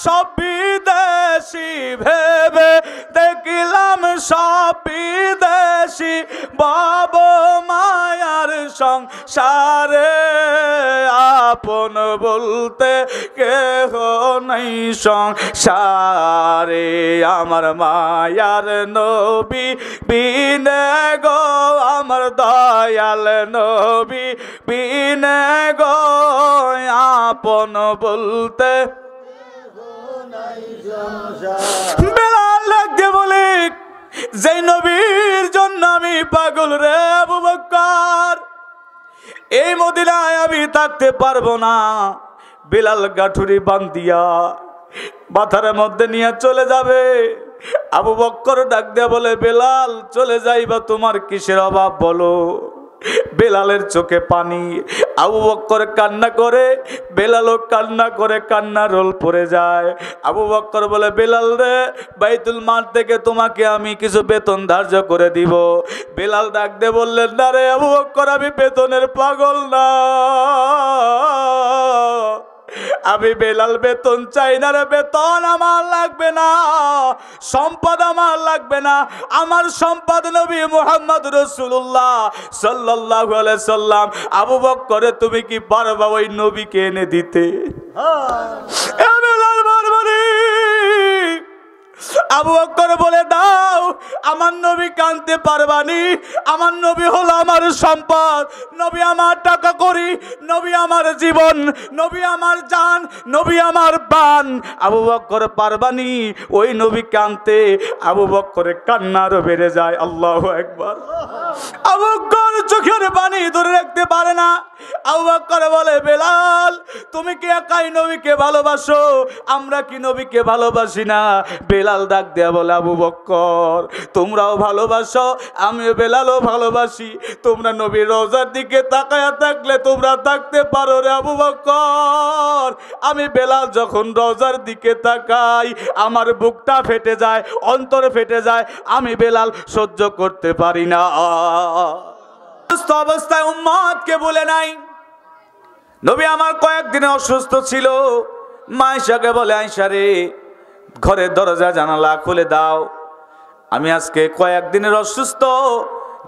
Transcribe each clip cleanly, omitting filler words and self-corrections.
সব বিদেশি ভেবে দেখলাম সব বিদেশি বাব মায়ার সংসারে আপন বলতে কেহ নাই সংসারে আমার মায়ার নবী বিনে গো আমার দয়াল নবী বিনে গো আপন বলতে বেলাল লাগতে বলে যেই নবীর জন্য আমি পাগল রে আবু বকর, এই মদিনায় আমি থাকতে পারবো না। বেলাল গাঠুরি বান্ধিয়া মাথার মধ্যে নিয়ে চলে যাবে। আবু বকর ডাক দেয়া বলে, বেলাল চলে যাইবা, তোমার কিসের অভাব বলো? বেলালের চোখে পানি। আবু বকর কান্না করে, বেলালও কান্না করে, কান্না রোল পড়ে যায়। আবু বকর বলে, বেলাল রে, বাইতুল মাল থেকে তোমাকে আমি কিছু বেতন ধার্য করে দিব। বেলাল ডাক দিয়ে বললেন, না রে আবু বকর, আমি বেতনের পাগল না, আমি বেলাল বেতন চাই না রে, বেতন আমার লাগবে না, সম্পদ আমার লাগবে না, আমার সম্পদ নবী মুহাম্মদ রাসূলুল্লাহ সাল্লাল্লাহু আলাইহি সাল্লাম। আবু বকর, তুমি কি পারবা ওই নবীকে এনে দিতে? বেলাল বারবারই আবু বকর বলে, দাও, আমার নবী কানতে পারবানি, আমার নবী হলো আমার সম্পদ, নবী আমার টাকা করি, নবী আমার জীবন, নবী আমার জান, নবী আমার বান। আবু বকর পারবানি ওই নবী কানতে? আবু বকরের কান্নারও বেড়ে যায়। আল্লাহু আকবার। আবু বকর চোখের পানি ধরে রাখতে পারে না। আবু বকর বলে, বেলাল তুমি কি একাই নবীকে ভালোবাসো? আমরা কি নবীকে ভালোবাসি না? বেলাল ডাক দেয়া বলে, আবু বকর তোমরাও ভালোবাসো, আমিও বেলালও ভালোবাসি, তোমরা নবীর রওজার দিকে তাকায়া থাকলে তোমরা থাকতে পারো রে আবু বকর। আমি বেলাল যখন রওজার দিকে তাকাই আমার বুকটা ফেটে যায়, অন্তর ফেটে যায়, আমি বেলাল সহ্য করতে পারি না। অবস্থায় উম্মতকে বলে নাই। নবী আমার কয়েকদিনে অসুস্থ ছিল। মা আয়েশাকে বলে, আয়েশা রে, ঘরের দরজা জানালা খুলে দাও, আমি আজকে কয়েকদিনের অসুস্থ,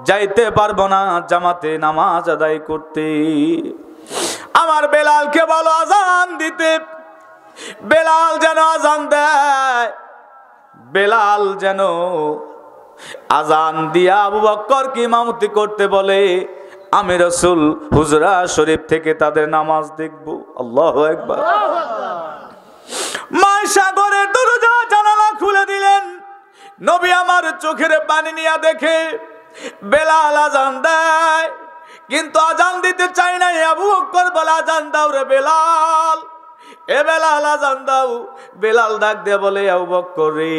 যাইতে পারবো না জামাতে নামাজ আদায় করতে। আমার বেলালকে বলো আজান দিতে। বেলাল যেন আজান দেয়, বেলাল যেন আজান দিয়া আবু বকর কি ইমামতি করতে বলে। আমি রাসূল হুজরা শরীফ থেকে তাদের নামাজ দেখব। আল্লাহু আকবার। মা সাগরের দরজা জানালা খুলে দিলেন। নবী আমার চোখের পানি নিয়ে দেখে বেলাল আজান দেয়, কিন্তু আজান দিতে চাই না। আবু বকর বলে, আজান দাও রে বেলাল, এ বেলাল আজান দাও। বেলাল ডাক দিয়ে বলে, আবু বকর রে,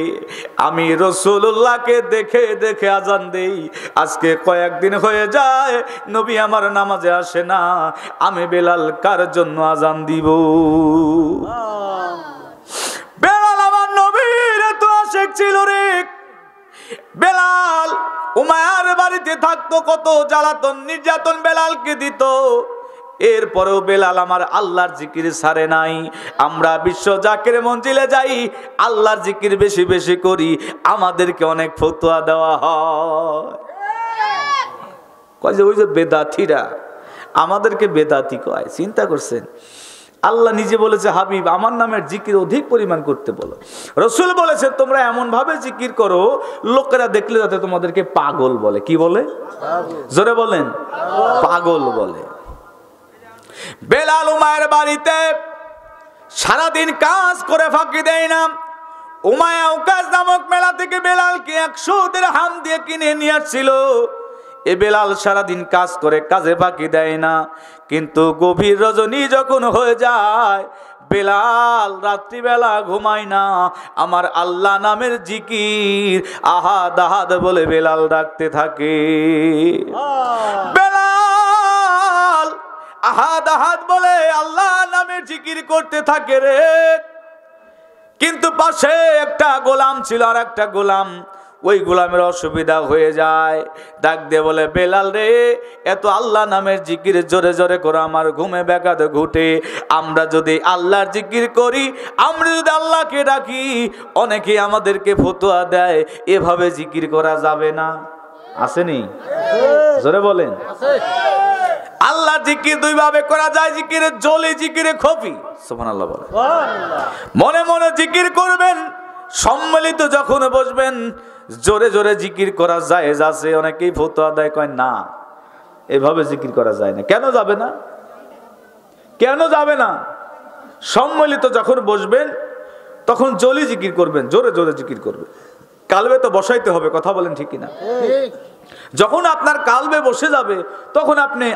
আমি রাসূলুল্লাহকে দেখে দেখে আজান দেই, আজকে কয়েকদিন হয়ে যায় নবী আমার নামাজে আসে না, আমি বেলাল কার জন্য আজান দিব? বেলাল আমার নবীর এত আশিক ছিল রে। বেলাল উমায়ার বাড়িতে থাকতো, কত জ্বালাতন নির্যাতন বেলালকে দিত, এরপরেও বেলাল আমার আল্লাহর জিকির ছাড়ে নাই। আমরা বিশ্ব জাকির মঞ্জিলে যাই, আল্লাহর জিকির বেশি বেশি করি, আমাদেরকে অনেক ফতোয়া দেওয়া হয়। কয় যে ওই যে বেদাতিরা আমাদেরকে বেদাতি কয়। চিন্তা করছেন, আল্লাহ নিজে বলেছে, হাবিব আমার নামের জিকির অধিক পরিমাণ করতে বলো। রাসূল বলেছে, তোমরা এমন ভাবে জিকির করো লোকেরা দেখলে যাতে তোমাদেরকে পাগল বলে। কি বলে? জোরে বলেন, পাগল বলে। বেলাল উমায়ের বাড়িতে সারাদিন কাজ করে ফাঁকি দেয় না। উমায়া উকাজ নামক মেলা থেকে বেলালকে 100 দিরহাম দিয়ে কিনে নিয়ে আসছিল। এ বেলাল সারাদিন কাজ করে, কাজে ফাঁকি দেয় না, কিন্তু গভীর রজনী যখন হয়ে যায় বেলাল রাত্রিবেলা ঘুমায় না, আমার আল্লাহ নামের জিকির আহাদ আহাদ বলে বেলাল ডাকতে থাকে। বেলাল আহাদ আহাদ বলে আল্লাহ নামের জিকির করতে থাকে রে। কিন্তু পাশে একটা গোলাম ছিল, আর একটা গোলাম ওই গোলামের অসুবিধা হয়ে যায়, ডাক দিয়ে বলে বেলাল রে, এত আল্লাহ নামের জিকির জোরে জোরে করে আমার ঘুমে ব্যাঘাত ঘটে। আমরা যদি আল্লাহর জিকির করি, আমরা যদি আল্লাহকে ডাকি, অনেকে আমাদেরকে ফতোয়া দেয় এভাবে জিকির করা যাবে না। আসেনি? জোরে বলেন। আল্লাহ জিকির দুই ভাবে করা যায়, জিকিরে জলি, জিকিরে খফি। সুবহানাল্লাহ বলেন। মনে মনে জিকির করবেন, সম্মিলিত যখন বসবেন জোরে জোরে জিকির করা যায় আছে। অনেকেই ফতোয়া দেয়, কয় না এভাবে জিকির করা যায় না। কেন যাবে না? কেন যাবে না? সম্মিলিত যখন বসবেন তখন জলি জিকির করবেন, জোরে জোরে জিকির করবেন। কালবে তো বসাইতে হবে, কথা বলেন ঠিক কিনা? যখন আপনার কালবে বসে যাবে তখন আপনি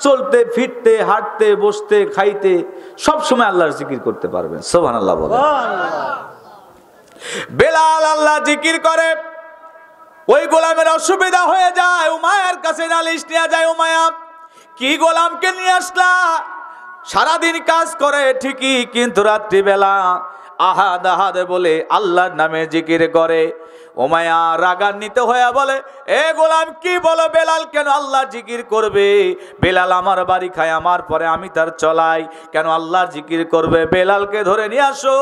চলতে ফিরতে হাঁটতে বসতে খাইতে সব সময় আল্লাহর জিকির করতে পারবেন। সুবহানাল্লাহ বলেন। বেলাল আল্লাহ জিকির করে, ওই গোলামের অসুবিধা হয়ে যায়, উমায়ার কাছে নালিশ নিয়ে যায়। উমায়া, কি গোলামকে নিয়ে আসলা? সারাদিন কাজ করে ঠিকই, কিন্তু রাত্রিবেলা আহাদ আহাদ বলে আল্লাহর নামে জিকির করে। উমায়া রাগান্বিত হয়ে বলে, এ গোলাম কি বলো? বেলাল কেন আল্লাহ জিকির করবে? বেলাল আমার বাড়ি খায়, আমার পরে আমি তার চলাই, কেন আল্লাহর জিকির করবে? বেলালকে ধরে নিয়ে আসো।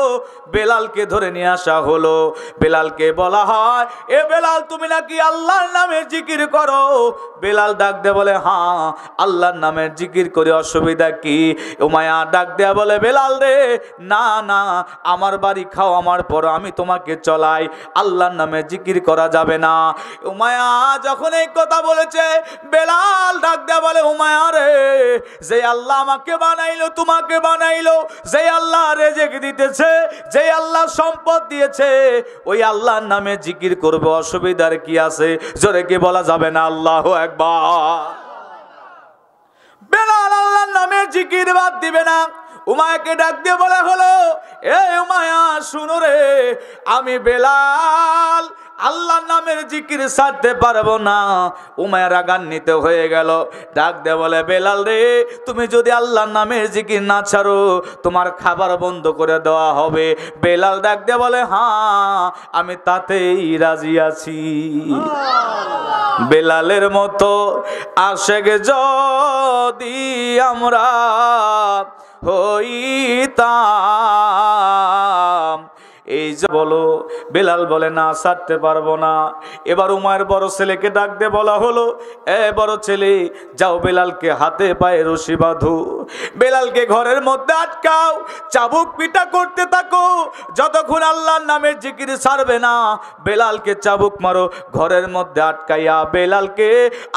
বেলালকে ধরে নিয়ে আসা হলো। বেলালকে বলা হয়, এ বেলাল তুমি নাকি আল্লাহর নামে জিকির করো? বেলাল ডাক দে বলে, হ্যাঁ আল্লাহর নামের জিকির করে, অসুবিধা কি? উমায়া ডাক দেয়া বলে, বেলাল রে, না না, আমার বাড়ি খাও, আমার পর আমি তোমাকে চলাই, আল্লাহর নামে জিকির করা যাবে না। উমায়া যখন এই কথা বলেছে, বেলাল ডাক দেয়া বলে, উমায়া রে, যে আল্লাহ আমাকে বানাইলো, তোমাকে বানাইলো, যে আল্লাহ রেজেক দিতেছে, যে আল্লাহ সম্পদ দিয়েছে, ওই আল্লাহর নামে জিকির করবে, অসুবিধার কি আছে? জোরে কি বলা যাবে না আল্লাহু আকবার? বেলাল আল্লাহর নামে জিকির বাদ দিবে না। উমায়াকে ডাক দিয়ে বলে হলো, এ উমায়া শুনো রে, আমি বেলাল আল্লাহর নামের জিকির ছাড়তে পারবো না। উমায়া রাগান্বিত হয়ে গেল, ডাক দিয়ে বলে, বেলাল রে, তুমি যদি আল্লাহর নামের জিকির না ছাড়ো, তোমার খাবার বন্ধ করে দেওয়া হবে। বেলাল ডাক দিয়ে বলে, হ্যাঁ আমি তাতেই রাজি আছি। বেলালের মতো আশেক যদি আমরা হইতাম, এই যে বলো। বেলাল বলে, না ছাড়তে পারবো না। এবার উমায়ের বড় ছেলেকে ডাক দিয়ে বলা হলো, এ বড় ছেলে, যাও বেলালকে হাতে পায়ে রশি বাঁধো, বেলালকে ঘরের মধ্যে আটকাও, চাবুক পিটা করতে থাকো, যতক্ষণ আল্লাহর নামের জিকির ছাড়বে না বেলালকে চাবুক মারো। ঘরের মধ্যে আটকাইয়া বেলালকে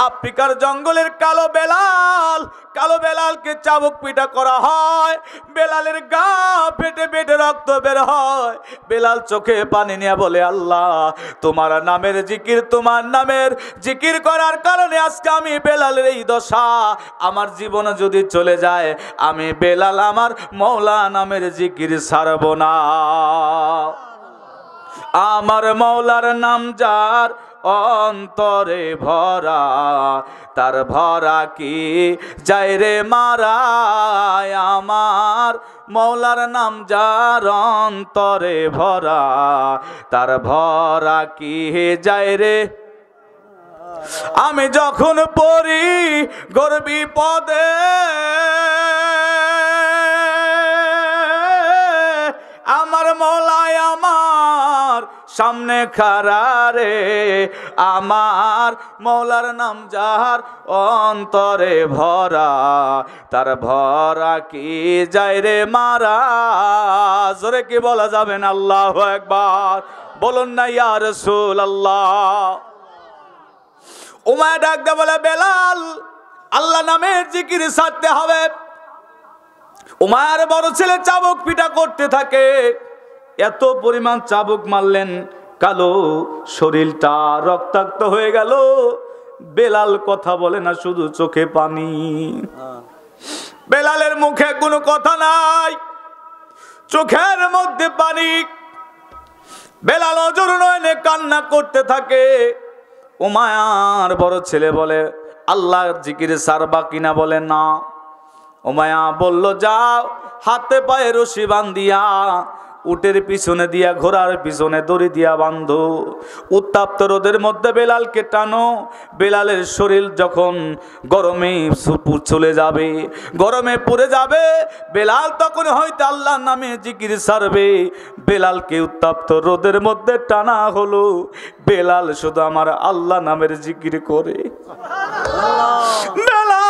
আফ্রিকার জঙ্গলের কালো বেলালকে চাবুক পিটা করা হয়। বেলালের গা ফেটে ফেটে রক্ত বের হয়। বেলাল চোখে পানি নিয়ে বলে, আল্লাহ তোমার নামের জিকির, তোমার নামের জিকির করার কারণে আজকে আমি বেলালের এই দশা। আমার জীবন যদি চলে যায়, আমি বেলাল আমার মওলা নামের জিকির ছাড়ব না। আমার মওলার নাম যার অন্তরে ভরা, তার ভরা কি যায় রে মারায়। আমার মওলার নাম যার অন্তরে ভরা, তার ভরা কি যায় রে। আমি যখন পড়ি ঘোর বিপদে, আমার মওলাই আমার সামনে খাড়া রে। আমার মওলার নাম যার অন্তরে ভরা, তার ভরা কি যায় রে মারা। জোরে কি বলা যাবে না আল্লাহু আকবার? বলুন না ইয়া রাসূলুল্লাহ। উমায়া ডাক দে বলে, বেলাল আল্লাহ নামের জিকির ছাড়তে হবে। উমায়ার বড় ছেলে চাবুক পিটা করতে থাকে। এত পরিমাণ চাবুক মারলেন, কালো শরীরটা রক্তাক্ত হয়ে গেল। বেলাল কথা বলে না, শুধু চোখে পানি। বেলালের মুখে কোনো কথা নাই, চোখের মধ্যে পানি। বেলাল অজর নয়নে কান্না করতে থাকে। উমায়ার বড় ছেলে বলে, আল্লাহর জিকিরে ছাড়বা কিনা? বলে না। উমায়া বলল, যাও হাতে পায়ে রশি বান্ধিয়া উটের পিছনে দিয়া ঘোড়ার পিছনে দড়ি দিয়া বাঁধো, উত্তাপ্ত রোদের মধ্যে বেলালকে টানো। বেলালের শরীর যখন গরমে চলে যাবে, গরমে পুড়ে যাবে, বেলাল তখন হয়তো আল্লাহর নামে জিকির ছাড়বে। বেলালকে উত্তাপ্ত রোদের মধ্যে টানা হলো, বেলাল শুধু আমার আল্লাহ নামের জিকির করে। বেলাল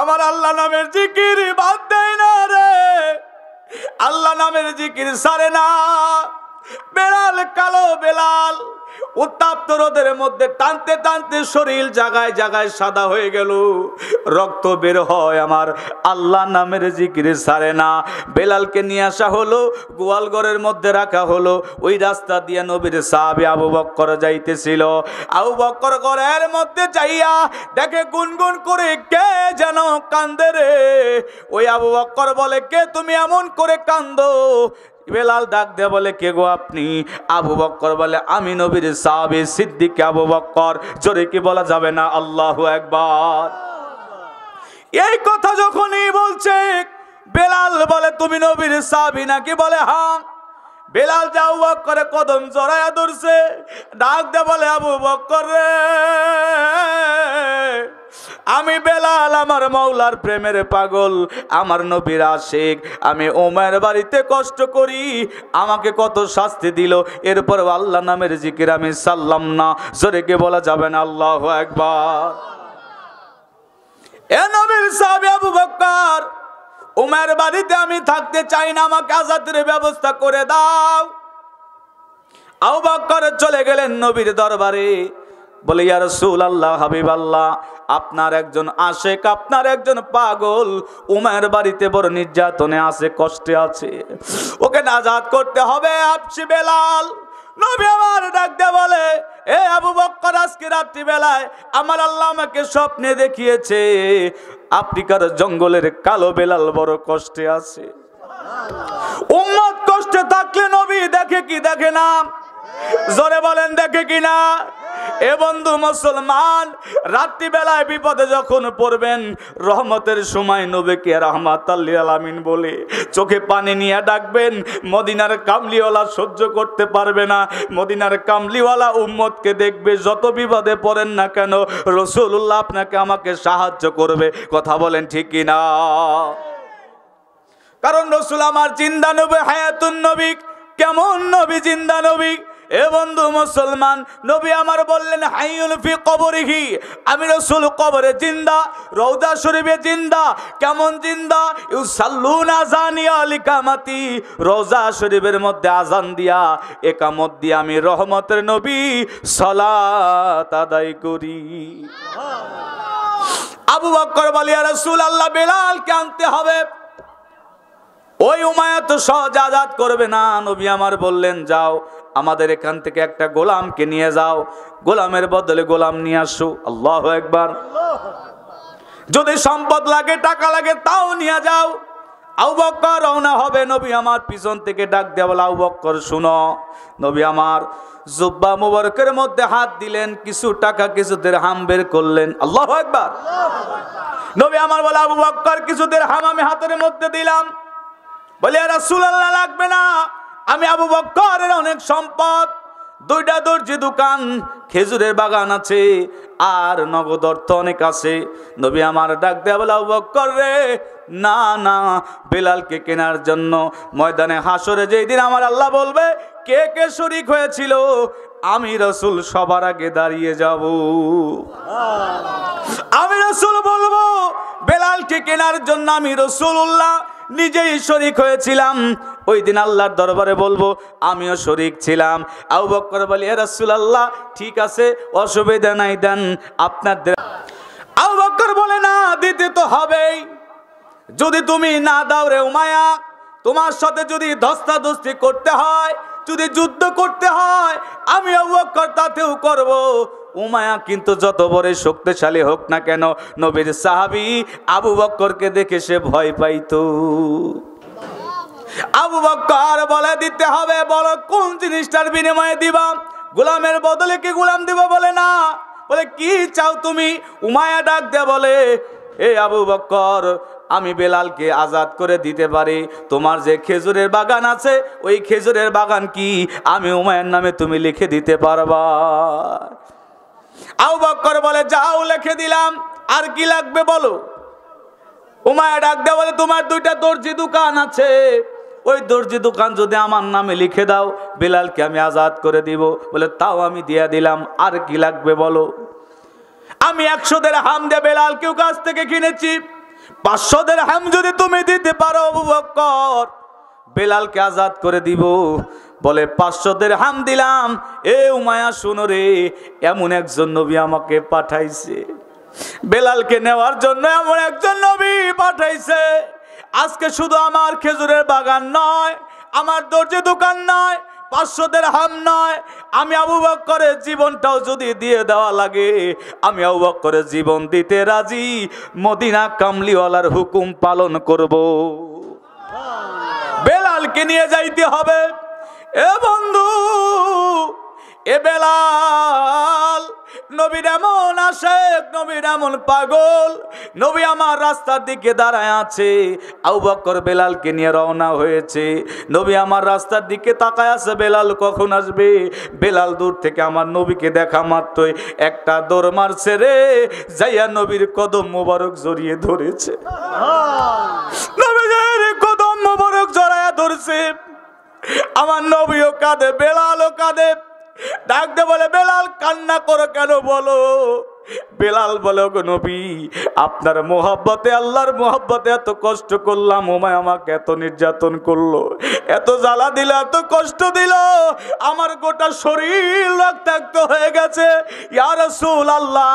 আমার আল্লাহ নামের জিকির বাদ দেয় না রে, আল্লাহ নামের জিকির ছাড়ে না। বেলাল কালো বেলাল উত্তাপ্ত রোদের মধ্যে টানতে টানতে শরীর জায়গায় জায়গায় সাদা হয়ে গেল, রক্ত বের হয়, আমার আল্লাহ নামের জিকির ছাড়ে না। বেলালকে নিয়ে আসা হলো, গোয়ালঘরের মধ্যে রাখা হলো। ওই রাস্তা দিয়ে নবীর সাহাবী আবু বকর যাইতেছিল। আবু বকর ঘরের মধ্যে যাইয়া দেখে গুনগুন করে কে যেন কান্দে রে। ওই আবু বকর বলে, কে তুমি এমন করে কান্দো? বেলাল ডাক দিয়ে বলে, কে গো আপনি? আবু বকর বলে, আমি নবীর সাহাবী সিদ্দিক আবু বকর। জোরে কি বলা যাবে না আল্লাহু আকবার? এই কথা যখনই বলছে, বেলাল বলে, তুমি নবীর সাহাবী নাকি? বলে হ্যাঁ। বেলাল যাও বকরে কদম জড়ায়া ধরছে, ডাক দিয়ে বলে, আবু বকর রে, আমি বেলাল আমার মাওলার প্রেমের পাগল, আমার নবীর আশিক। আমি ওমর বাড়িতে কষ্ট করি, আমাকে কত শাস্তি দিল, এরপর আল্লাহ নামের জিকির আমি সাল্লাম না। জোরে কে বলা যাবে না আল্লাহু আকবার? এ নবীর সাহাবী আবু বকর, ওমর বাড়িতে আমি থাকতে চাই না, আমাকে আযাদের ব্যবস্থা করে দাও। আবু বকর চলে গেলেন নবীর দরবারে, বলে, ইয়া রাসূলুল্লাহ, হাবিবাল্লাহ, আপনার একজন আশিক, আপনার একজন পাগল উমায়ের বাড়িতে বড় নির্যাতনে আছে, কষ্টে আছে, ওকে নাজাত করতে হবে। আপসি বেলাল নবী আমার ডাক দিয়ে বলে, এ আবু বকর, আজকে রাত্রি বেলায় আমার আল্লাহ আমাকে স্বপ্নে দেখিয়েছে আফ্রিকার জঙ্গলের কালো বেলাল বড় কষ্টে আছে। উম্মত কষ্টে থাকলে নবী দেখে কি দেখে না? জোরে বলেন, দেখে কিনা? এ বন্ধু মুসলমান, রাত্রি বেলায় বিপদে যখন পড়বেন, রহমতের সময় নবীকে রাহমাতাল লিল আলামিন বলে চোখে পানি নিয়ে ডাকবেন। মদিনার কামলিওয়ালা সহ্য করতে পারবে না, মদিনার কামলিওয়ালা উম্মতকে দেখবে, যত বিপদে পড়েন না কেন রাসূলুল্লাহ আপনাকে আমাকে সাহায্য করবে। কথা বলেন ঠিক কিনা? কারণ রাসূল আমার জিন্দা নবী, হায়াতুন নবী। কেমন নবী? জিন্দা নবী। এ বন্ধু মুসলমান, নবী আমার বললেন, হাইয়ুন ফি কবরিহি, আমি রাসূল কবরে জিন্দা, রওজা শরীফে জিন্দা। কেমন জিন্দা? ইউসাল্লুনা আযানিয়া লিকামাতি, রওজা শরীফের মধ্যে আজান দিয়া, একামত দিয়া আমি রহমতের নবী সালাত আদায় করি। আবু বকর বলে, ইয়া রাসূলুল্লাহ, বেলালকে আনতে হবে। ওই উমাইয়া তো সহজ আজাদ করবে না। নবী আমার বললেন, যাও আমাদের এখান থেকে একটা গোলামকে নিয়ে যাও, গোলামের বদলে গোলাম নিয়ে আসো। আল্লাহু আকবার। যদি সম্পদ লাগে, টাকা লাগে, তাও নিয়ে যাও। আবু বকর রওনা হবে। নবী আমার পিছন থেকে ডাক দেয়া বলে, আবু বকর শুনো। নবী আমার জুব্বা মুবারকের মধ্যে হাত দিলেন, কিছু টাকা কিছু দিরহাম বের করলেন। আল্লাহু আকবার। নবী আমার বলে, আবু বকর, কিছু দিরহাম আমি হাতের মধ্যে দিলাম। বলে, রাসূলুল্লাহ লাগবে না, আমি আবু বকরের অনেক সম্পদ, 2টা দর্জি দোকান, খেজুরের বাগান আছে, আর নগদ অর্থ অনেক আছে। নবী আমার ডাক দেয়া বলে, আবু বকর রে, না না, বেলালকে কেনার জন্য ময়দানে হাসরে যেই দিন আমার আল্লাহ বলবে কে কে শরীক হয়েছিল, আমি রাসূল সবার আগে দাঁড়িয়ে যাব। আমি রাসূল বলবো, বেলালকে কেনার জন্য আমি রাসূলুল্লাহ নিজেই শরীক হয়েছিলাম। ওই দিন আল্লাহর দরবারে বলবো আমিও শরীক ছিলাম। আবু বকর বলে, ইয়া রাসূলুল্লাহ, ঠিক আছে, অসুবিধা নাই, দেন আপনার। আবু বকর বলে, না, দিতে তো হবেই। যদি তুমি না দাও রে উমাইয়া, তোমার সাথে যদি ধস্তাধস্তি করতে হয়, যদি যুদ্ধ করতে হয়, আমি আবু বকর তাতেও করব। উমাইয়া কিন্তু যত বড় শক্তিশালী হোক না কেন, নবীর সাহাবী আবু বকরকে দেখে সে ভয় পাইতো। আবু বকর বলে, দিতে হবে। বলো কোন জিনিসটার বিনিময়ে দিবা? গোলামের বদলে কি গোলাম দিব? বলে না। বলে, কি চাও তুমি? উমাইয়া ডাক দে বলে, এ আবু বকর, আমি বেলালকে আজাদ করে দিতে পারি। তোমার যে খেজুরের বাগান আছে ওই খেজুরের বাগান কি আমি উমায়ের নামে তুমি লিখে দিতে পারবা? আবু বকর বলে যাও লিখে দিলাম, আর কি লাগবে বলো। উমাইয়া ডাক দেয়া বলে তোমার দুইটা দর্জি দোকান আছে, ওই দর্জি দোকান যদি আমার নামে লিখে দাও বেলালকে আমি আজাদ করে দিব। বলে তাও আমি দিয়া দিলাম, আর কি লাগবে বলো। আমি 100 দিরহাম দিয়ে বেলালকেও কাছ থেকে কিনেছি, 500 দিরহাম যদি তুমি দিতে পারো আবু বকর বেলালকে আজাদ করে দিব। বলে 500 দিরহাম দিলাম। এ উমাইয়া শুনো রে, এমন একজন নবী আমাকে পাঠাইছে, বেলালকে নেওয়ার জন্য এমন একজন নবী পাঠাইছে। আজকে শুধু আমার খেজুরের বাগান নয়, আমার দর্জি দোকান নয়, 500 দিরহাম নয়, আমি আবু বকরের জীবনটাও যদি দিয়ে দেওয়া লাগে আমি আবু বকরের জীবন দিতে রাজি। মদিনা কামলিওয়ালার হুকুম পালন করব। বেলালকে নিয়ে যাইতে হবে। এ বন্ধু, এ বেলাল নবীর এমন আশেক, নবীর এমন পাগল, নবী আমার রাস্তার দিকে দাঁড়ায় আছে, আবু বকর বেলালকে নিয়ে রওনা হয়েছে। নবী আমার রাস্তার দিকে তাকায় আছে, বেলাল কখন আসবে। বেলাল দূর থেকে আমার নবীকে দেখা মাত্রই একটা দৌড় মারছে রে, যাইয়া নবীর কদম মোবারক জড়িয়ে ধরেছে। নবীর কদম মোবারক জড়াইয়া ধরছে। আমার নবীও কাঁদে, বেলালও কাঁদে। ডাকতে বলে বেলাল কান্না করো কেন বলো। বেলাল বলে গো নবী, আপনার মোহাব্বতে, আল্লাহর মোহাব্বতে এত কষ্ট করলাম, উমাইয়া আমাকে এত নির্যাতন করলো, এত জ্বালা দিল, এত কষ্ট দিল, আমার গোটা শরীর রক্তাক্ত হয়ে গেছে। ইয়া রাসূলুল্লাহ,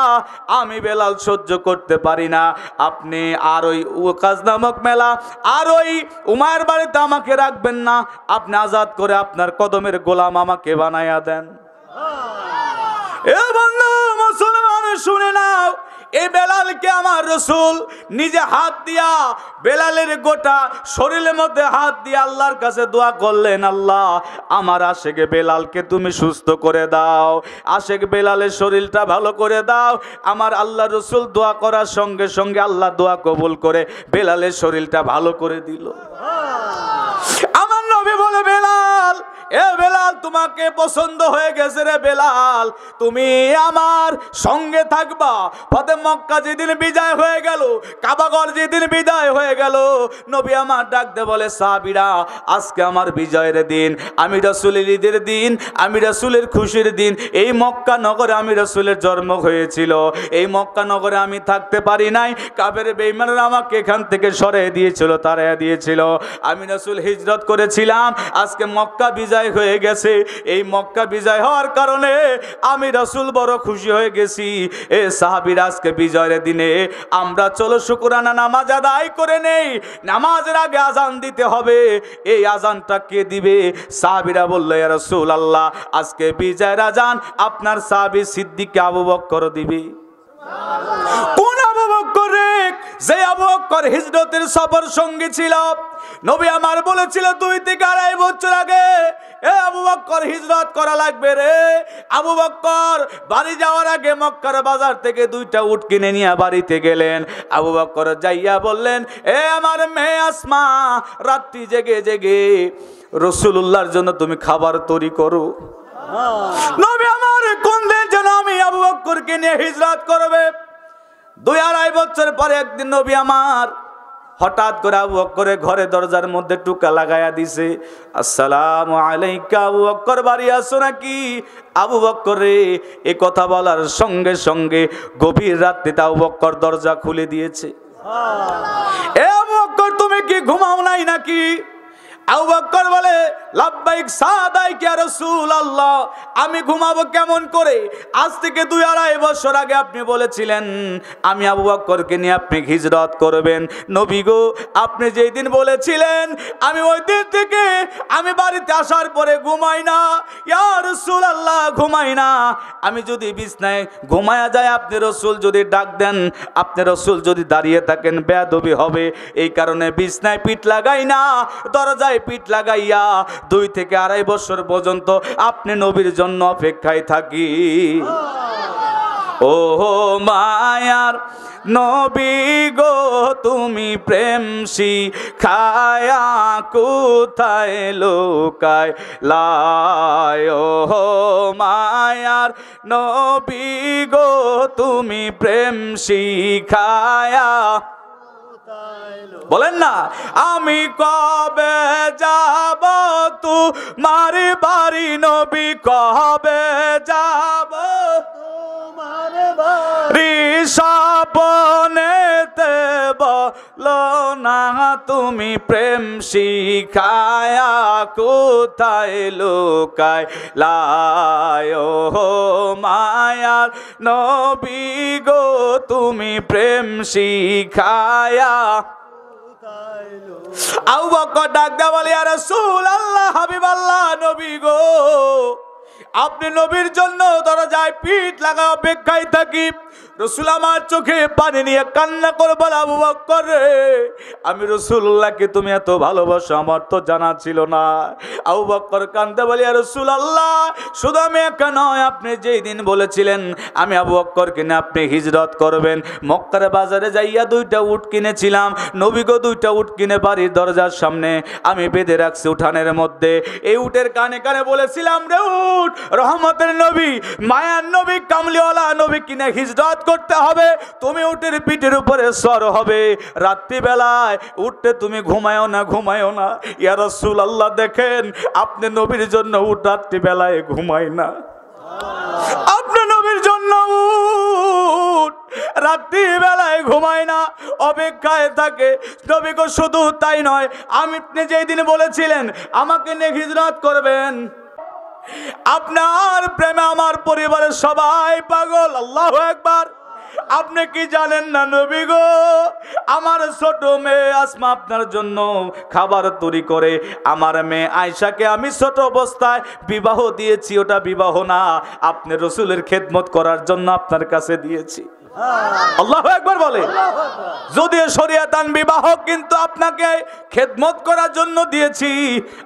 আমি বেলাল সহ্য করতে পারি না। আপনি আর ওই ওকাজ নামক মেলা আর ওই উমায়ের বাড়িতে আমাকে রাখবেন না, আপনি আজাদ করে আপনার কদমের গোলাম আমাকে বানাইয়া দেন। এ বন্ধু মুসলমান শুনে নাও, এই বেলালকে আমার রাসূল নিজে হাত দিয়া বেলালের গোটা শরীরের মধ্যে হাত দিয়ে আল্লাহর কাছে দোয়া করলেন, আল্লাহ আমার আশেক বেলালকে তুমি সুস্থ করে দাও, আশেক বেলালের শরীরটা ভালো করে দাও। আমার আল্লাহ রাসূল দোয়া করার সঙ্গে সঙ্গে আল্লাহ দোয়া কবুল করে বেলালের শরীরটা ভালো করে দিল। আমার নবী বলে বেলাল, এ বেলাল তোমাকে পছন্দ হয়ে গেছে রে বেলাল, তুমি আমার সঙ্গে থাকবা। ফতে মক্কা যেদিন বিজয় হয়ে গেল, কাবাগর যেদিন বিজয় হয়ে গেল, নবী আমার ডাকতে বলে সাহাবীরা আজকে আমার বিজয়ের দিন, আমি রাসূলের ঈদের দিন, আমি রাসূলের খুশির দিন। এই মক্কা নগরে আমি রাসূলের জন্ম হয়েছিল, এই মক্কা নগরে আমি থাকতে পারি নাই, কাফের বেঈমানরা আমাকে এখান থেকে সরিয়ে দিয়েছিল, তাড়িয়ে দিয়েছিল। আমি রাসূল হিজরত করেছিলাম, আজকে মক্কা বিজয় হয়ে গেছে। এই মক্কা বিজয় হওয়ার কারণে আমি রাসূল বড় খুশি হয়ে গেছি। এ সাহাবীরা আজকে বিজয়ের দিনে আমরা চলো শুকরানা নামাজ আদায় করে নেই, নামাজের আগে আজান দিতে হবে। এই আজানটা কে দিবে? সাহাবীরা বলল ইয়া রাসূলুল্লাহ আজকে বিজয়ের আজান আপনার সাহাবী সিদ্দিক আবু বকর দিবে। কোন আবু বকর রে? যে আবু বকর হিজরতের সফর সঙ্গী ছিল। নবী আমার বলেছিল 2 থেকে 2.5 বছর আগে এ আবু বকর হিজরত করা লাগবে রে। আবু বকর বাড়ি যাওয়ার আগে মক্কার বাজার থেকে 2টা উট কিনে নিয়ে বাড়িতে গেলেন। আবু বকর যাইয়া বললেন, এ আমার মেয়ে আসমা, রাত্রি জেগে জেগে রাসূলুল্লাহর জন্য তুমি খাবার তৈরি করো। নবী আমার কোন দিন যেন আমি আবু বকরকে নিয়ে হিজরত করবে। 2-2.5 বছর পরে একদিন নবী আমার হঠাৎ করে আবু বকরের ঘরে দরজার মধ্যে টুকা লাগাইয়া দিছে, আসসালামু আলাইকা আবু বকর, বাড়ি আসো নাকি? আবু বকর রে, এই কথা বলার সঙ্গে সঙ্গে গভীর রাত্রিতে আবু বকর দরজা খুলে দিয়েছে। এ আবু বকর তুমি কি ঘুমাও নাই নাকি? আবু বকর বলে লাব্বাইক সাদাইক ইয়া রাসূলুল্লাহ, আমি ঘুমাবো কেমন করে? আজ থেকে 2-2.5 বছর আগে আপনি বলেছিলেন আমি আবু বকরকে নিয়ে আপনি হিজরত করবেন। নবী গো, আপনি যেই দিন বলেছিলেন আমি ওই দিন থেকে আমি বাড়িতে আসার পরে ঘুমাই না ইয়া রাসূলুল্লাহ, ঘুমাই না। আমি যদি বিছনায় ঘুমায়া যায়, আপনি রাসূল যদি ডাক দেন, আপনি রাসূল যদি দাঁড়িয়ে থাকেন বেয়াদবি হবে, এই কারণে বিছনায় পিঠ লাগাই না, দরজায় পিঠ লাগাইয়া 2 থেকে 2.5 বছর পর্যন্ত আপনি নবীর জন্য অপেক্ষায় থাকি। ও মায়ার নবী গো তুমি প্রেম শিখায়া কোথায় লোকায় লাই ও মায়ার নবী গো তুমি প্রেম শিখায়া বলেন না আমি কবে যাব তোমার বাড়ি নবী কবে যাব তোমার বাড়ি স্বপ্নেতে বলো না তুমি প্রেম শিখায়া কোথায় লোকায় লাই ও মায়ার নবী গো তুমি প্রেম শিখায়া আবু বকর ডাক দেয়া বলে ইয়া রাসূলুল্লাহ হাবিবাল্লাহ নবী গো আপনি নবীর জন্য দরজায় পিঠ লাগা অপেক্ষায় থাকি রাসূল আমার চোখে পানি নিয়ে কান্না করে বলে আবু বকর রে আমি রাসূলুল্লাহকে তুমি এত ভালোবাসো আমার তো জানা ছিল না আবু বকর কান্দে বলে ইয়া রাসূলুল্লাহ শুধু আমি একা নয় আপনি যেই দিন বলেছিলেন আমি আবু বকরকে নিয়ে আপনি হিজরত করবেন মক্কার বাজারে যাইয়া দুইটা উট কিনেছিলাম নবী গো দুইটা উট কিনে বাড়ির দরজার সামনে আমি বেঁধে রাখছি উঠানের মধ্যে এই উটের কানে কানে বলেছিলাম রে উট রহমতের নবী মায়ার নবী কামলিওয়ালা নবী কিনে হিজরত করতে হবে তুমি উটের পিঠের উপরে সর হবে রাত্রি বেলায় উঠতে তুমি ঘুমায়ও না ইয়া রাসূলুল্লাহ দেখেন আপনি নবীর জন্য উট রাত্রি বেলায় ঘুমায় না আপনি নবীর জন্য উট রাত্রি বেলায় ঘুমায় না অপেক্ষায় থাকে নবী গো শুধু তাই নয় আপনি যেই দিন বলেছিলেন আমাকে নিয়ে হিজরত করবেন আপনার প্রেমে আমার পরিবারের সবাই পাগল আল্লাহু আকবার আপনি কি জানেন না নবী গো আমার ছোট মেয়ে আসমা আপনার জন্য খাবার তৈরি করে আমার মেয়ে আয়েশাকে আমি ছোট অবস্থায় বিবাহ দিয়েছি ওটা বিবাহ না আপনি রাসূলের খেদমত করার জন্য আপনার কাছে দিয়েছি আল্লাহু আকবার বলে যদিও শরীয়তান বিবাহ কিন্তু আপনাকে খেদমত করার জন্য দিয়েছি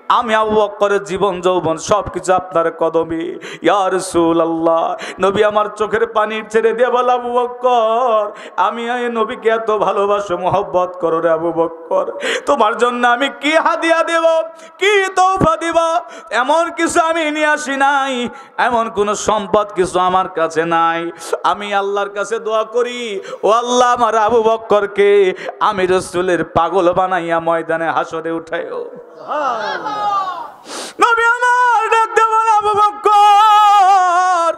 আমি আবু বকরের জীবন যৌবন সবকিছু আপনার কদমে ইয়া রাসূলুল্লাহ নবী আমার চোখের পানি ছেড়ে দিয়ে বলে আবু বকর আমি এই নবীকে এত ভালোবাসো মহব্বত করো রে আবু বকর তোমার জন্য আমি কি হাদিয়া দেব কি তওফা দিব এমন কিছু আমি নিয়ে আসি নাই এমন কোন সম্পদ কিছু আমার কাছে নাই আমি আল্লাহর কাছে দোয়া করি ও আল্লাহ আমার আবু বকরকে আমি রাসূলের পাগল বানাইয়া ময়দানে হাসরে উঠাইও নবী আমার ডাক দেয়া বলে আবু বকর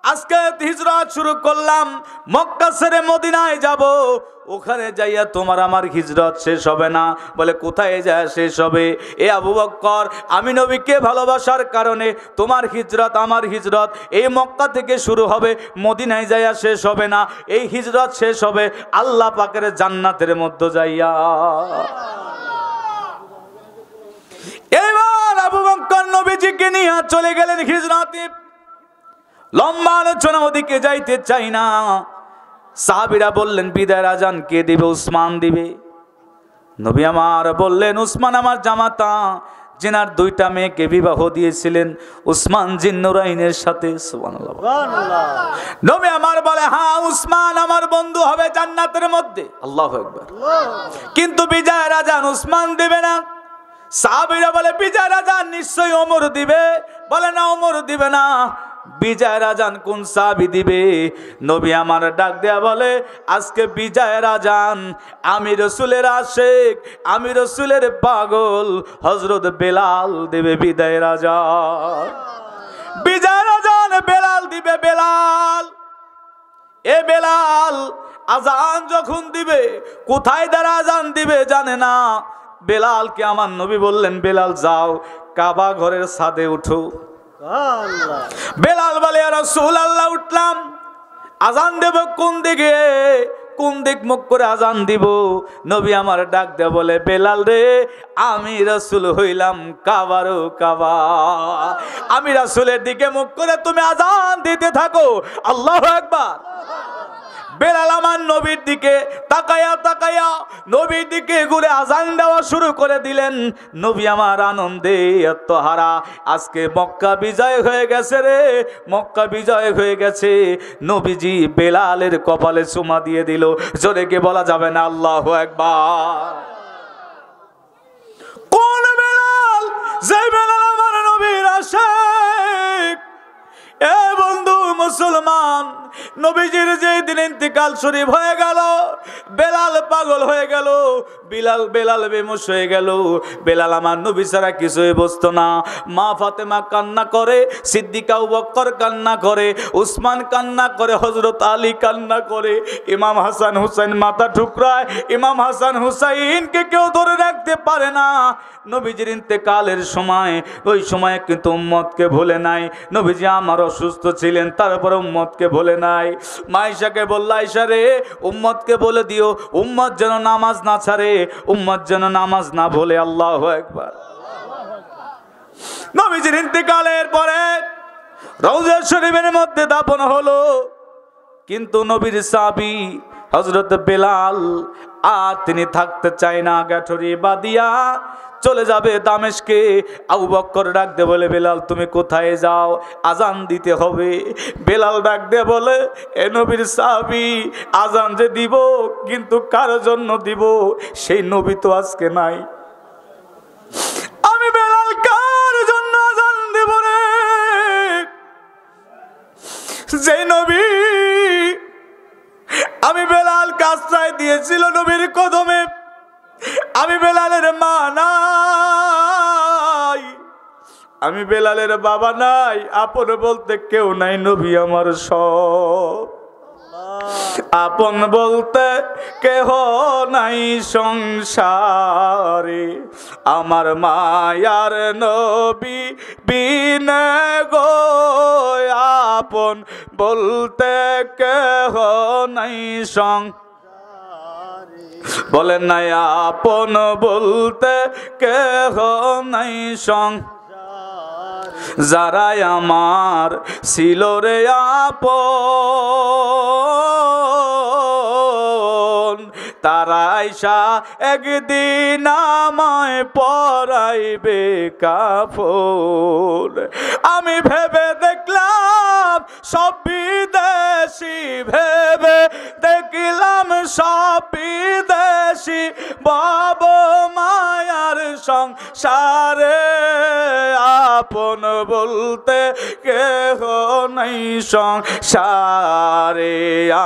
আজকে হিজরত শুরু করলাম মক্কা ছেড়ে মদিনায় যাব ওখানে যাইয়া তোমার আমার হিজরত শেষ হবে না বলে কোথায় যায় শেষ হবে এ আবু বকর আমি নবীকে ভালোবাসার কারণে তোমার হিজরত আমার হিজরত এই মক্কা থেকে শুরু হবে মদিনায় যাইয়া শেষ হবে না এই হিজরত শেষ হবে আল্লাহ পাকের জান্নাতের মধ্যে যাইয়া এবার আবু বকর নবীজিকে নিয়ে চলে গেলেন হিজরতে লম্বা আলোচনা ওদিকে যাইতে চাই না সাহাবীরা বললেন বিদায়ের আজান কে দিবে উসমান দিবে নবী আমার বললেন উসমান আমার জামাতা जिनार दुईटा मेয়েকে বিবাহ দিয়েছিলেন উসমান জিন্নুরাইনের সাথে সুবহানাল্লাহ সুবহানাল্লাহ নবী আমার বলে হ্যাঁ উসমান আমার বন্ধু হবে জান্নাতের মধ্যে আল্লাহু আকবার কিন্তু বিজয়ের আজান উসমান দিবে না সাহাবীরা বলে বিজয়ের আজান নিশ্চয়ই ওমর দিবে বলে না ওমর দিবে না বিজয়ের আজান কোন সাহাবী দিবে নবী আমার ডাক দেয়া বলে আজকে বিজয়ের আজান আমি রাসূলের আশিক আমি রাসূলের পাগল হযরত বেলাল দেবে বিজয়ের আজান বিজয়ের আজান বেলাল দিবে বেলাল এ বেলাল আজান যখন দিবে কোথায় দাঁড়া আজান দিবে জানে না বেলালকে আমার নবী বললেন বেলাল যাও কাবা ঘরের ছাদে উঠো বেলাল বলে ইয়া রাসূলুল্লাহ উঠলাম আজান দেব কোন দিকে কোন দিক মুখ করে আজান দিব নবী আমার ডাক দে বলে বেলাল রে আমি রাসূল হইলাম কাবারও কাবা আমি রাসূলের দিকে মুখ করে তুমি আজান দিতে থাকো আল্লাহু আকবার বেলাল আমার নবীর দিকে তাকায়া তাকায়া নবীর দিকে ঘুরে আজান দেওয়া শুরু করে দিলেন। নবী আমার আনন্দে আত্মহারা, আজকে মক্কা বিজয় হয়ে গেছে রে, মক্কা বিজয় হয়ে গেছে। নবীজি বেলালের কপালে চুমা দিয়ে দিল। জোরে কে বলা যাবে না আল্লাহু আকবার। কোন বেলাল? যে বেলাল আমার নবীর আশিক। এ বন্ধু মুসলমান, নবীজির যেই দিন ইন্তিকাল শরীফ হয়ে গেল, বেলাল পাগল হয়ে গেল, বেলাল বেমুশ হয়ে গেল। বেলাল আমার নবী ছাড়া কিছুই বুঝতো না। মা ফাতেমা কান্না করে, সিদ্দিকা আবু বকর কান্না করে, উসমান কান্না করে, হযরত আলী কান্না করে, ইমাম হাসান হুসাইন মাথা ঠুকরায়। ইমাম হাসান হুসাইনকে কেউ ধরে রাখতে পারে না। নবীজির ইন্তেকালের সময়, ওই সময় কিন্তু উম্মতকে ভুলে নাই। নবীজি আমার অসুস্থ ছিলেন, তারপরে উম্মতকে ভুলে নাই। মাইশাকে বলল, আয়েশা রে, উম্মতকে বলে দিও উম্মত যেন নামাজ না ছাড়ে, উম্মত যেন নামাজ না ভুলে। আল্লাহু আকবার। নবীজির ইন্তেকালের পরে রওজা শরীফের মধ্যে দাফন হলো, কিন্তু নবীর সাহাবী হযরত বেলাল আর তিনি থাকতে চায় না, গাঠরি বাদিয়া চলে যাবে দামেস্কে। আবু বকর ডাক দে বলে, বেলাল তুমি কোথায় যাও? আজান দিতে হবে। বেলাল ডাক দে বলে, এ নবীর সাহাবী, আজান যে দিব, কিন্তু কার জন্য দিব সেই নবী তো আজকে নাই। আমি বেলাল কার জন্য আজান দেব রে? যে নবী আমি বেলাল আশ্রয় দিয়েছিল নবীর কদমে, আমি বেলালের মা নাই, আমি বেলালের বাবা নাই, আপন বলতে কেউ নাই, নবী আমার সব। আপন বলতে কেহ নাই সংসারে, আমার মায়ার নবী বিনে গো। আপন বলতে কেহ নাই বলেন নাই, আপন বলতে কেহ নাই যারাই আমার ছিল রে আপন, তারা আইসা একদিন আমায় পরাইবে কাফন। আমি ভেবে দেখলাম সব বিদেশি, ভেবে দেখলাম সব বিদেশি, বাবা মায়ার সংসারে আপন বলতে কেহ নাই সংসারে,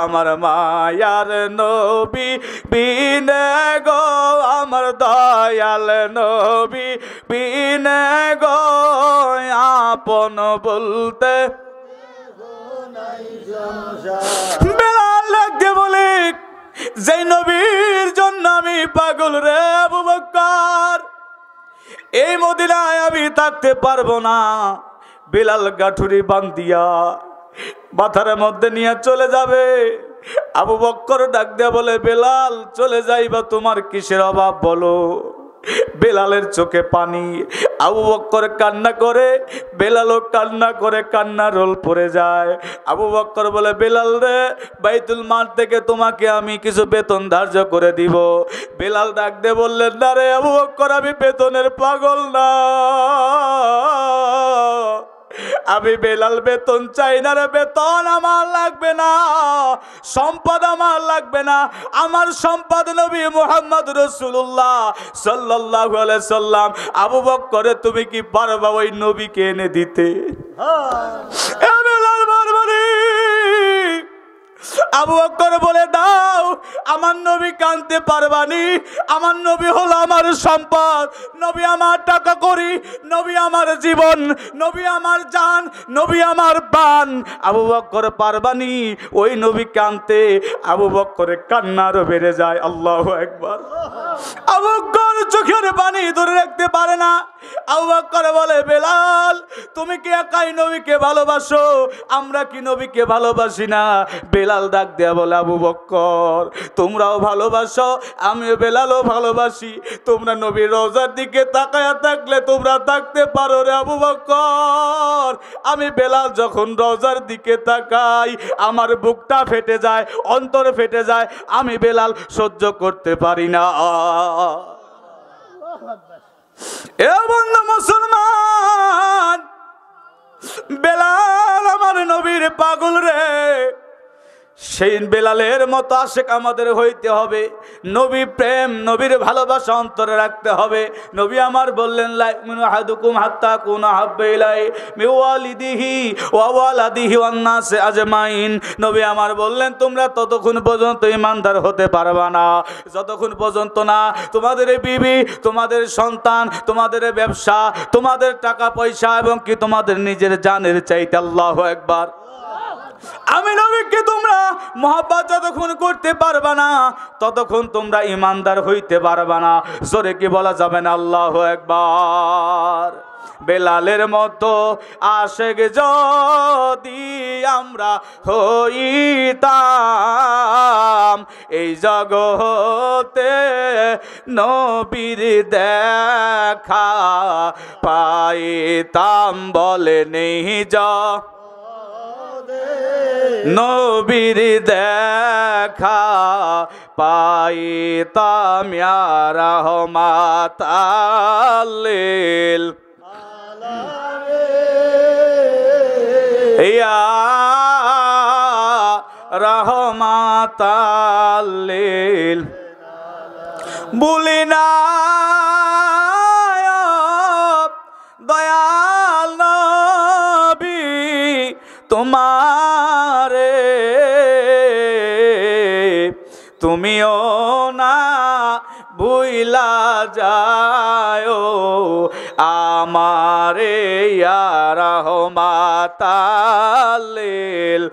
আমার মায়ার নবী বিনে গো, আমার দয়াল নবী বিনে গো। আপন বলতে বেলাল লাগতে বলে, যে নবীর জন্য আমি পাগল রে আবু বকর, এই মদিনায় আমি থাকতে পারবো না। বেলাল গাঠুরি বান্ধিয়া মাথার মধ্যে নিয়ে চলে যাবে। আবু বকর ডাক দেয়া বলে, বেলাল চলে যাইবা, তোমার কিসের অভাব বলো? বেলালের চোখে পানি। আবু বকর কান্না করে, বেলালও কান্না করে, কান্না রোল পড়ে যায়। আবু বকর বলে, বেলাল রে, বাইতুল মাল থেকে তোমাকে আমি কিছু বেতন ধার্য করে দিব। বেলাল ডাক দিয়ে বললেন, না রে আবু বকর, আমি বেতনের পাগল না, আমি বেলাল বেতন চাই না রে, বেতন আমার লাগবে না, সম্পদ আমার লাগবে না, আমার সম্পদ নবী মুহাম্মদ রাসূলুল্লাহ সাল্লাল্লাহু আলাইহি সাল্লাম। আবু বকর, তুমি কি পারবা ওই নবীকে এনে দিতে? বেলাল বারবারই আবু বকর বলে, দাও, আমার নবী কানতে পারবানি, আমার নবী হলো আমার সম্পদ, নবী আমার টাকা করি, নবী আমার জীবন, নবী আমার জান, নবী আমার প্রাণ। আবু বকর পারবানি ওই নবী কানতে? আবু বকরের কান্নারও বেড়ে যায়। আল্লাহু আকবার। আবু বকর চোখের পানি ধরে রাখতে পারে না। আবু বকর বলে, বেলাল তুমি কি একাই নবীকে ভালোবাসো? আমরা কি নবীকে ভালোবাসি না? বেলাল বেলাল ডাক দেয়া বলে, আবু বকর তোমরাও ভালোবাসো, আমিও বেলালও ভালোবাসি, তোমরা নবীর রওজার দিকে তাকায়া থাকলে তোমরা থাকতে পারো রে আবু বকর। আমি বেলাল যখন রওজার দিকে তাকাই আমার বুকটা ফেটে যায়, অন্তর ফেটে যায়, আমি বেলাল সহ্য করতে পারি না। এ বন্ধু মুসলমান, বেলাল আমার নবীর পাগল রে। সেই বেলালের মতো আশিক আমাদের হইতে হবে। নবী প্রেম, নবীর ভালোবাসা অন্তরে রাখতে হবে। নবী আমার বললেন, লা ইউমিনু আহাদুকুম হাত্তা কুনা হাব্বা ইলাইহি মিন ওয়ালিদিহি ওয়া ওয়ালাদিহি ওয়ান নাসি আজমাইন। নবী আমার বললেন, তোমরা ততক্ষণ পর্যন্ত ঈমানদার হতে পারবা না যতক্ষণ পর্যন্ত না তোমাদের বিবি, তোমাদের সন্তান, তোমাদের ব্যবসা, তোমাদের টাকা পয়সা এবং কি তোমাদের নিজের জানের চাইতে, আল্লাহু আকবার, আমি নবীকে তোমরা মহব্বত যতক্ষণ করতে পারবা না ততক্ষণ তোমরা ঈমানদার হইতে পারবা না। জোরে কি বলা যাবে না আল্লাহু আকবার? বেলালের মতো আশিক যদি আমরা হইতাম এই জগতে নবীর দেখা পাইতাম, বলে নেই যা নবীর দেখা পাইতাম ইয়া রাহমাতাল লিল ইয়া রাহমাতাল লিল। বলি না দয়াল নবী তোমারে, তুমিও না ভুইলা যায় আমারে ইয়া রাহমাতাল লিল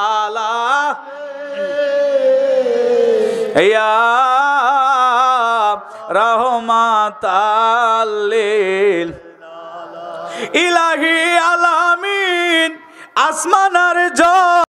আলামিন ইয়া রাহমাতাল লিল ইলাহি আলামিন। আসমানের